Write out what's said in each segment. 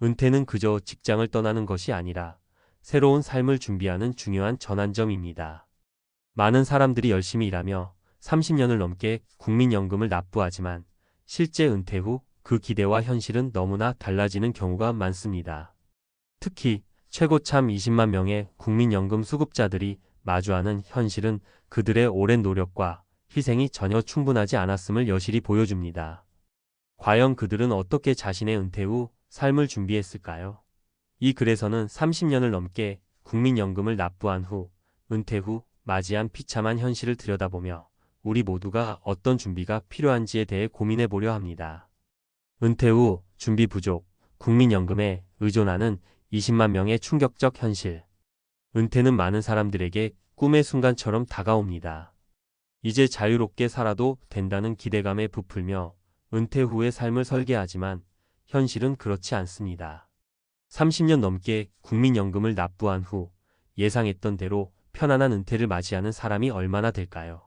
은퇴는 그저 직장을 떠나는 것이 아니라 새로운 삶을 준비하는 중요한 전환점입니다. 많은 사람들이 열심히 일하며 30년을 넘게 국민연금을 납부하지만 실제 은퇴 후 그 기대와 현실은 너무나 달라지는 경우가 많습니다. 특히 최고참 20만 명의 국민연금 수급자들이 마주하는 현실은 그들의 오랜 노력과 희생이 전혀 충분하지 않았음을 여실히 보여줍니다. 과연 그들은 어떻게 자신의 은퇴 후 삶을 준비했을까요? 이 글에서는 30년을 넘게 국민연금을 납부한 후 은퇴 후 맞이한 비참한 현실을 들여다보며 우리 모두가 어떤 준비가 필요한지에 대해 고민해 보려 합니다. 은퇴 후 준비 부족, 국민연금에 의존하는 20만 명의 충격적 현실. 은퇴는 많은 사람들에게 꿈의 순간처럼 다가옵니다. 이제 자유롭게 살아도 된다는 기대감에 부풀며 은퇴 후의 삶을 설계하지만 현실은 그렇지 않습니다. 30년 넘게 국민연금을 납부한 후 예상했던 대로 편안한 은퇴를 맞이하는 사람이 얼마나 될까요?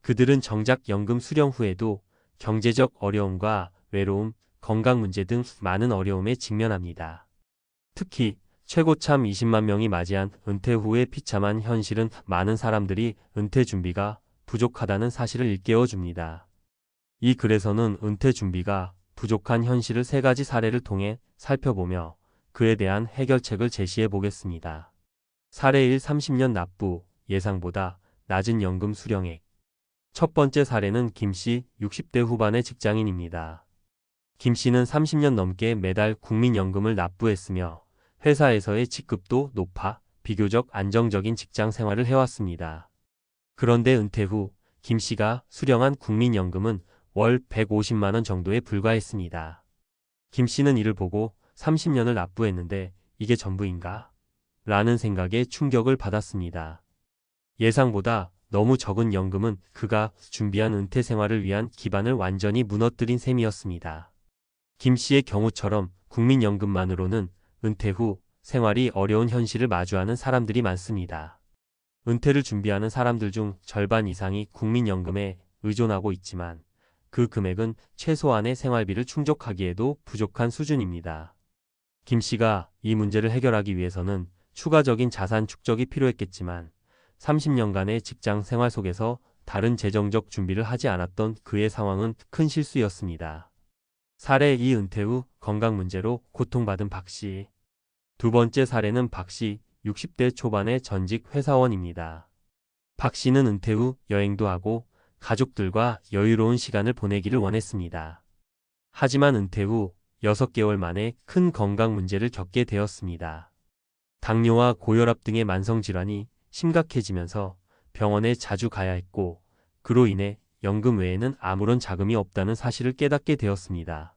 그들은 정작 연금 수령 후에도 경제적 어려움과 외로움, 건강 문제 등 많은 어려움에 직면합니다. 특히 최고참 20만 명이 맞이한 은퇴 후의 비참한 현실은 많은 사람들이 은퇴 준비가 부족하다는 사실을 일깨워 줍니다. 이 글에서는 은퇴 준비가 부족한 현실을 3가지 사례를 통해 살펴보며 그에 대한 해결책을 제시해 보겠습니다. 사례 1. 30년 납부, 예상보다 낮은 연금 수령액. 첫 번째 사례는 김 씨, 60대 후반의 직장인입니다. 김 씨는 30년 넘게 매달 국민연금을 납부했으며 회사에서의 직급도 높아 비교적 안정적인 직장 생활을 해왔습니다. 그런데 은퇴 후 김 씨가 수령한 국민연금은 월 150만 원 정도에 불과했습니다. 김 씨는 이를 보고 30년을 납부했는데 이게 전부인가? 라는 생각에 충격을 받았습니다. 예상보다 너무 적은 연금은 그가 준비한 은퇴 생활을 위한 기반을 완전히 무너뜨린 셈이었습니다. 김 씨의 경우처럼 국민연금만으로는 은퇴 후 생활이 어려운 현실을 마주하는 사람들이 많습니다. 은퇴를 준비하는 사람들 중 절반 이상이 국민연금에 의존하고 있지만 그 금액은 최소한의 생활비를 충족하기에도 부족한 수준입니다. 김 씨가 이 문제를 해결하기 위해서는 추가적인 자산 축적이 필요했겠지만 30년간의 직장 생활 속에서 다른 재정적 준비를 하지 않았던 그의 상황은 큰 실수였습니다. 사례 2. 은퇴 후 건강 문제로 고통받은 박 씨. 두 번째 사례는 박 씨, 60대 초반의 전직 회사원입니다. 박 씨는 은퇴 후 여행도 하고 가족들과 여유로운 시간을 보내기를 원했습니다. 하지만 은퇴 후 6개월 만에 큰 건강 문제를 겪게 되었습니다. 당뇨와 고혈압 등의 만성질환이 심각해지면서 병원에 자주 가야 했고 그로 인해 연금 외에는 아무런 자금이 없다는 사실을 깨닫게 되었습니다.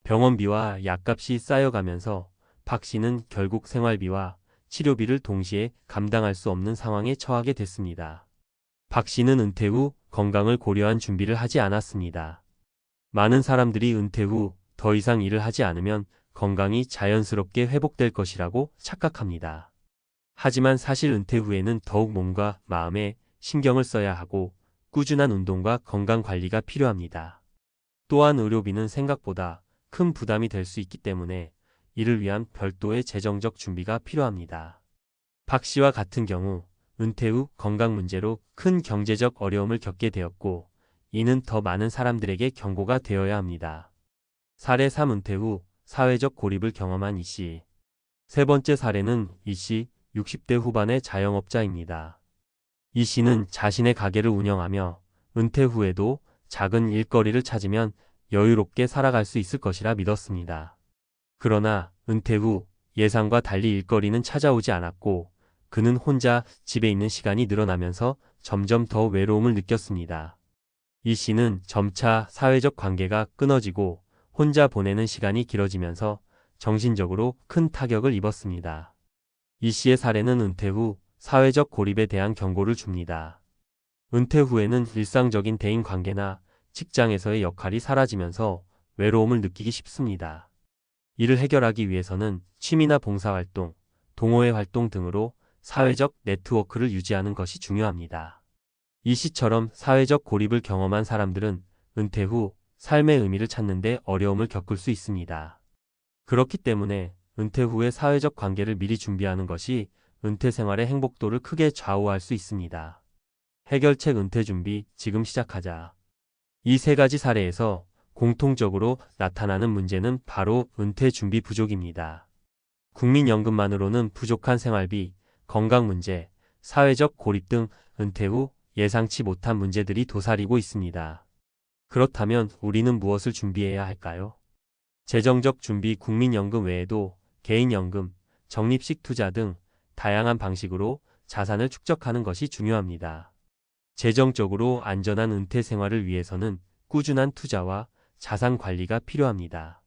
병원비와 약값이 쌓여가면서 박 씨는 결국 생활비와 치료비를 동시에 감당할 수 없는 상황에 처하게 됐습니다. 박 씨는 은퇴 후 건강을 고려한 준비를 하지 않았습니다. 많은 사람들이 은퇴 후 더 이상 일을 하지 않으면 건강이 자연스럽게 회복될 것이라고 착각합니다. 하지만 사실 은퇴 후에는 더욱 몸과 마음에 신경을 써야 하고 꾸준한 운동과 건강 관리가 필요합니다. 또한 의료비는 생각보다 큰 부담이 될 수 있기 때문에 이를 위한 별도의 재정적 준비가 필요합니다. 박 씨와 같은 경우 은퇴 후 건강 문제로 큰 경제적 어려움을 겪게 되었고 이는 더 많은 사람들에게 경고가 되어야 합니다. 사례 3. 은퇴 후 사회적 고립을 경험한 이 씨. 세 번째 사례는 이 씨, 60대 후반의 자영업자입니다. 이 씨는 자신의 가게를 운영하며 은퇴 후에도 작은 일거리를 찾으면 여유롭게 살아갈 수 있을 것이라 믿었습니다. 그러나 은퇴 후 예상과 달리 일거리는 찾아오지 않았고 그는 혼자 집에 있는 시간이 늘어나면서 점점 더 외로움을 느꼈습니다. 이 씨는 점차 사회적 관계가 끊어지고 혼자 보내는 시간이 길어지면서 정신적으로 큰 타격을 입었습니다. 이 씨의 사례는 은퇴 후 사회적 고립에 대한 경고를 줍니다. 은퇴 후에는 일상적인 대인 관계나 직장에서의 역할이 사라지면서 외로움을 느끼기 쉽습니다. 이를 해결하기 위해서는 취미나 봉사활동, 동호회 활동 등으로 사회적 네트워크를 유지하는 것이 중요합니다. 이 씨처럼 사회적 고립을 경험한 사람들은 은퇴 후 삶의 의미를 찾는 데 어려움을 겪을 수 있습니다. 그렇기 때문에 은퇴 후의 사회적 관계를 미리 준비하는 것이 은퇴 생활의 행복도를 크게 좌우할 수 있습니다. 해결책 은퇴 준비 지금 시작하자. 이 세 가지 사례에서 공통적으로 나타나는 문제는 바로 은퇴 준비 부족입니다. 국민연금만으로는 부족한 생활비, 건강 문제, 사회적 고립 등 은퇴 후 예상치 못한 문제들이 도사리고 있습니다. 그렇다면 우리는 무엇을 준비해야 할까요? 재정적 준비 국민연금 외에도 개인연금, 적립식 투자 등 다양한 방식으로 자산을 축적하는 것이 중요합니다. 재정적으로 안전한 은퇴 생활을 위해서는 꾸준한 투자와 자산 관리가 필요합니다.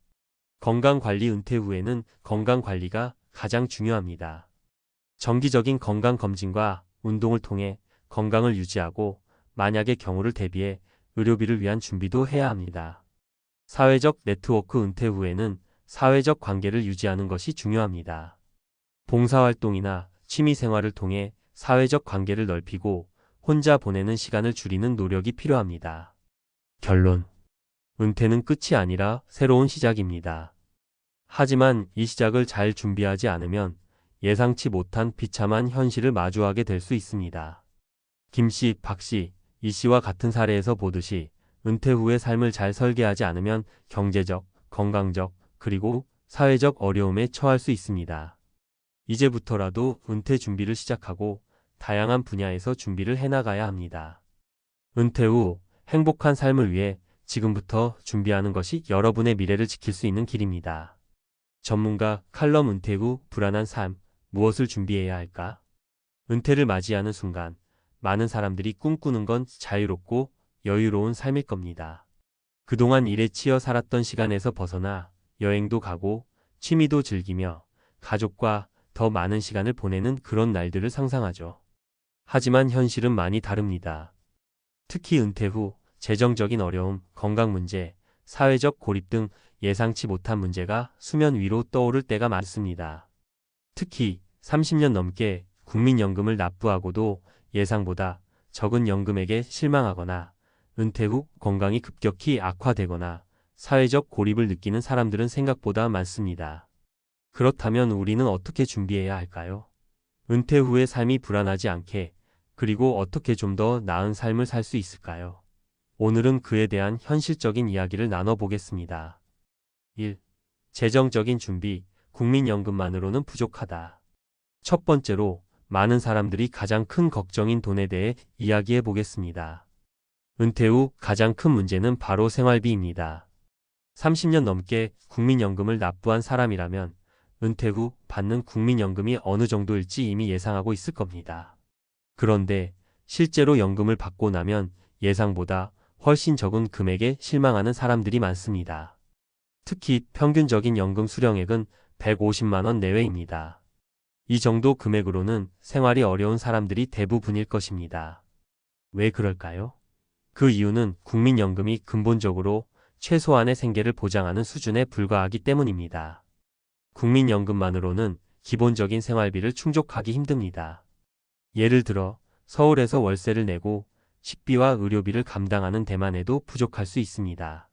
건강관리 은퇴 후에는 건강관리가 가장 중요합니다. 정기적인 건강검진과 운동을 통해 건강을 유지하고 만약의 경우를 대비해 의료비를 위한 준비도 해야 합니다. 사회적 네트워크 은퇴 후에는 사회적 관계를 유지하는 것이 중요합니다. 봉사활동이나 취미생활을 통해 사회적 관계를 넓히고 혼자 보내는 시간을 줄이는 노력이 필요합니다. 결론. 은퇴는 끝이 아니라 새로운 시작입니다. 하지만 이 시작을 잘 준비하지 않으면 예상치 못한 비참한 현실을 마주하게 될 수 있습니다. 김 씨, 박 씨, 이 씨와 같은 사례에서 보듯이 은퇴 후의 삶을 잘 설계하지 않으면 경제적, 건강적, 그리고 사회적 어려움에 처할 수 있습니다. 이제부터라도 은퇴 준비를 시작하고 다양한 분야에서 준비를 해나가야 합니다. 은퇴 후 행복한 삶을 위해 지금부터 준비하는 것이 여러분의 미래를 지킬 수 있는 길입니다. 전문가 칼럼 은퇴 후 불안한 삶, 무엇을 준비해야 할까? 은퇴를 맞이하는 순간 많은 사람들이 꿈꾸는 건 자유롭고 여유로운 삶일 겁니다. 그동안 일에 치여 살았던 시간에서 벗어나 여행도 가고 취미도 즐기며 가족과 더 많은 시간을 보내는 그런 날들을 상상하죠. 하지만 현실은 많이 다릅니다. 특히 은퇴 후 재정적인 어려움, 건강 문제, 사회적 고립 등 예상치 못한 문제가 수면 위로 떠오를 때가 많습니다. 특히 30년 넘게 국민연금을 납부하고도 예상보다 적은 연금액에 실망하거나 은퇴 후 건강이 급격히 악화되거나 사회적 고립을 느끼는 사람들은 생각보다 많습니다. 그렇다면 우리는 어떻게 준비해야 할까요? 은퇴 후의 삶이 불안하지 않게, 그리고 어떻게 좀 더 나은 삶을 살 수 있을까요? 오늘은 그에 대한 현실적인 이야기를 나눠보겠습니다. 1. 재정적인 준비, 국민연금만으로는 부족하다. 첫 번째로 많은 사람들이 가장 큰 걱정인 돈에 대해 이야기해 보겠습니다. 은퇴 후 가장 큰 문제는 바로 생활비입니다. 30년 넘게 국민연금을 납부한 사람이라면 은퇴 후 받는 국민연금이 어느 정도일지 이미 예상하고 있을 겁니다. 그런데 실제로 연금을 받고 나면 예상보다 훨씬 적은 금액에 실망하는 사람들이 많습니다. 특히 평균적인 연금 수령액은 150만 원 내외입니다. 이 정도 금액으로는 생활이 어려운 사람들이 대부분일 것입니다. 왜 그럴까요? 그 이유는 국민연금이 근본적으로 최소한의 생계를 보장하는 수준에 불과하기 때문입니다. 국민연금만으로는 기본적인 생활비를 충족하기 힘듭니다. 예를 들어 서울에서 월세를 내고 식비와 의료비를 감당하는 데만 해도 부족할 수 있습니다.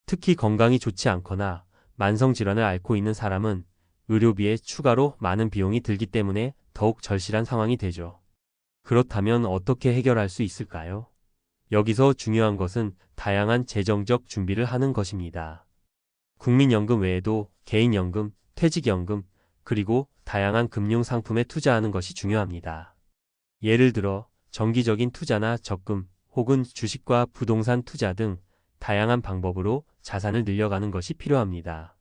특히 건강이 좋지 않거나 만성질환을 앓고 있는 사람은 의료비에 추가로 많은 비용이 들기 때문에 더욱 절실한 상황이 되죠. 그렇다면 어떻게 해결할 수 있을까요? 여기서 중요한 것은 다양한 재정적 준비를 하는 것입니다. 국민연금 외에도 개인연금, 퇴직연금, 그리고 다양한 금융상품에 투자하는 것이 중요합니다. 예를 들어 정기적인 투자나 적금 혹은 주식과 부동산 투자 등 다양한 방법으로 자산을 늘려가는 것이 필요합니다.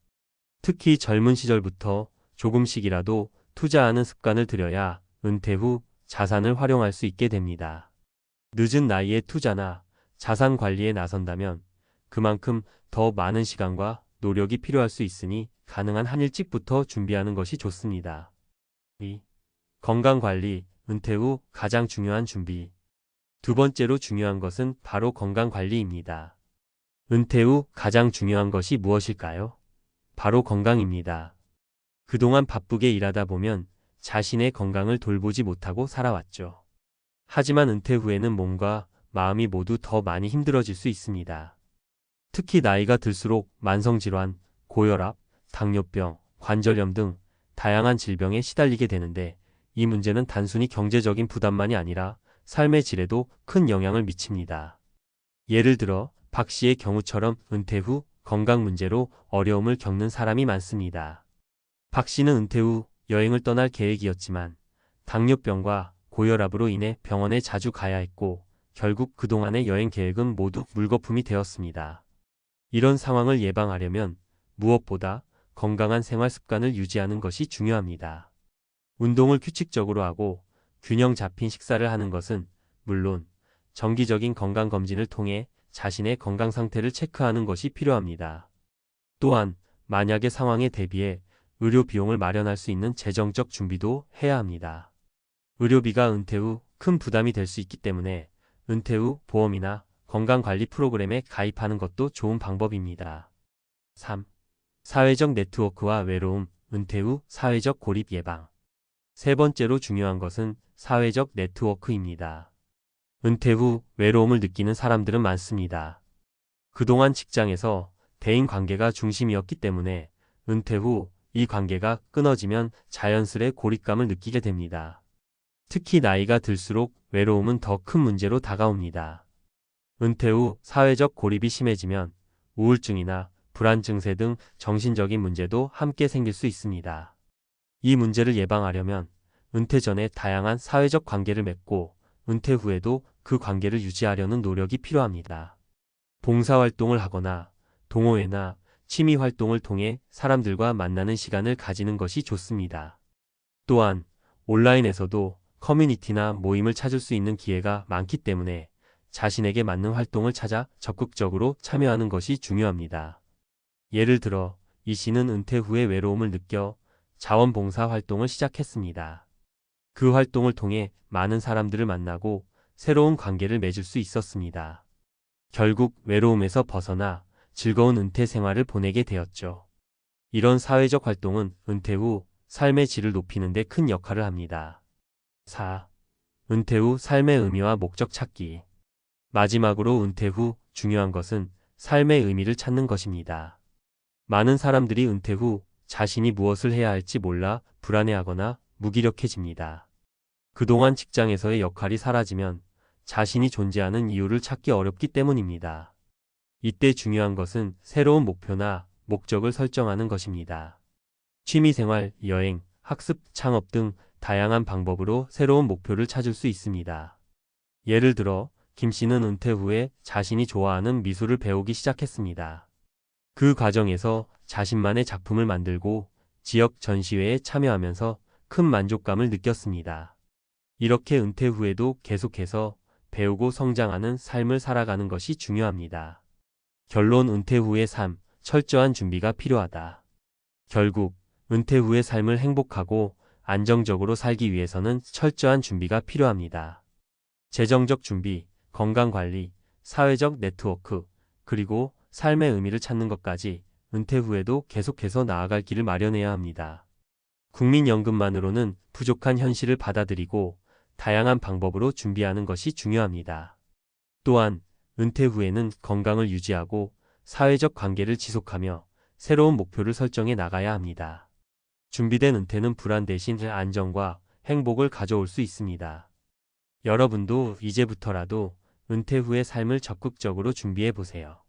특히 젊은 시절부터 조금씩이라도 투자하는 습관을 들여야 은퇴 후 자산을 활용할 수 있게 됩니다. 늦은 나이에 투자나 자산 관리에 나선다면 그만큼 더 많은 시간과 노력이 필요할 수 있으니 가능한 한 일찍부터 준비하는 것이 좋습니다. 2. 건강관리, 은퇴 후 가장 중요한 준비. 두 번째로 중요한 것은 바로 건강관리입니다. 은퇴 후 가장 중요한 것이 무엇일까요? 바로 건강입니다. 그동안 바쁘게 일하다 보면 자신의 건강을 돌보지 못하고 살아왔죠. 하지만 은퇴 후에는 몸과 마음이 모두 더 많이 힘들어질 수 있습니다. 특히 나이가 들수록 만성질환, 고혈압, 당뇨병, 관절염 등 다양한 질병에 시달리게 되는데 이 문제는 단순히 경제적인 부담만이 아니라 삶의 질에도 큰 영향을 미칩니다. 예를 들어 박 씨의 경우처럼 은퇴 후 건강 문제로 어려움을 겪는 사람이 많습니다. 박 씨는 은퇴 후 여행을 떠날 계획이었지만 당뇨병과 고혈압으로 인해 병원에 자주 가야 했고 결국 그동안의 여행 계획은 모두 물거품이 되었습니다. 이런 상황을 예방하려면 무엇보다 건강한 생활 습관을 유지하는 것이 중요합니다. 운동을 규칙적으로 하고 균형 잡힌 식사를 하는 것은 물론 정기적인 건강검진을 통해 자신의 건강 상태를 체크하는 것이 필요합니다. 또한 만약의 상황에 대비해 의료 비용을 마련할 수 있는 재정적 준비도 해야 합니다. 의료비가 은퇴 후 큰 부담이 될 수 있기 때문에 은퇴 후 보험이나 건강관리 프로그램에 가입하는 것도 좋은 방법입니다. 3. 사회적 네트워크와 외로움, 은퇴 후 사회적 고립 예방. 세 번째로 중요한 것은 사회적 네트워크입니다. 은퇴 후 외로움을 느끼는 사람들은 많습니다. 그동안 직장에서 대인 관계가 중심이었기 때문에 은퇴 후 이 관계가 끊어지면 자연스레 고립감을 느끼게 됩니다. 특히 나이가 들수록 외로움은 더 큰 문제로 다가옵니다. 은퇴 후 사회적 고립이 심해지면 우울증이나 불안 증세 등 정신적인 문제도 함께 생길 수 있습니다. 이 문제를 예방하려면 은퇴 전에 다양한 사회적 관계를 맺고 은퇴 후에도 그 관계를 유지하려는 노력이 필요합니다. 봉사활동을 하거나 동호회나 취미 활동을 통해 사람들과 만나는 시간을 가지는 것이 좋습니다. 또한 온라인에서도 커뮤니티나 모임을 찾을 수 있는 기회가 많기 때문에 자신에게 맞는 활동을 찾아 적극적으로 참여하는 것이 중요합니다. 예를 들어 이 씨는 은퇴 후에 외로움을 느껴 자원봉사 활동을 시작했습니다. 그 활동을 통해 많은 사람들을 만나고 새로운 관계를 맺을 수 있었습니다. 결국 외로움에서 벗어나 즐거운 은퇴 생활을 보내게 되었죠. 이런 사회적 활동은 은퇴 후 삶의 질을 높이는 데 큰 역할을 합니다. 4. 은퇴 후 삶의 의미와 목적 찾기. 마지막으로 은퇴 후 중요한 것은 삶의 의미를 찾는 것입니다. 많은 사람들이 은퇴 후 자신이 무엇을 해야 할지 몰라 불안해하거나 무기력해집니다. 그동안 직장에서의 역할이 사라지면 자신이 존재하는 이유를 찾기 어렵기 때문입니다. 이때 중요한 것은 새로운 목표나 목적을 설정하는 것입니다. 취미생활, 여행, 학습, 창업 등 다양한 방법으로 새로운 목표를 찾을 수 있습니다. 예를 들어 김 씨는 은퇴 후에 자신이 좋아하는 미술을 배우기 시작했습니다. 그 과정에서 자신만의 작품을 만들고 지역 전시회에 참여하면서 큰 만족감을 느꼈습니다. 이렇게 은퇴 후에도 계속해서 배우고 성장하는 삶을 살아가는 것이 중요합니다. 결론 은퇴 후의 삶, 철저한 준비가 필요하다. 결국 은퇴 후의 삶을 행복하고 안정적으로 살기 위해서는 철저한 준비가 필요합니다. 재정적 준비, 건강관리, 사회적 네트워크, 그리고 삶의 의미를 찾는 것까지 은퇴 후에도 계속해서 나아갈 길을 마련해야 합니다. 국민연금만으로는 부족한 현실을 받아들이고 다양한 방법으로 준비하는 것이 중요합니다. 또한 은퇴 후에는 건강을 유지하고 사회적 관계를 지속하며 새로운 목표를 설정해 나가야 합니다. 준비된 은퇴는 불안 대신 안정과 행복을 가져올 수 있습니다. 여러분도 이제부터라도 은퇴 후의 삶을 적극적으로 준비해 보세요.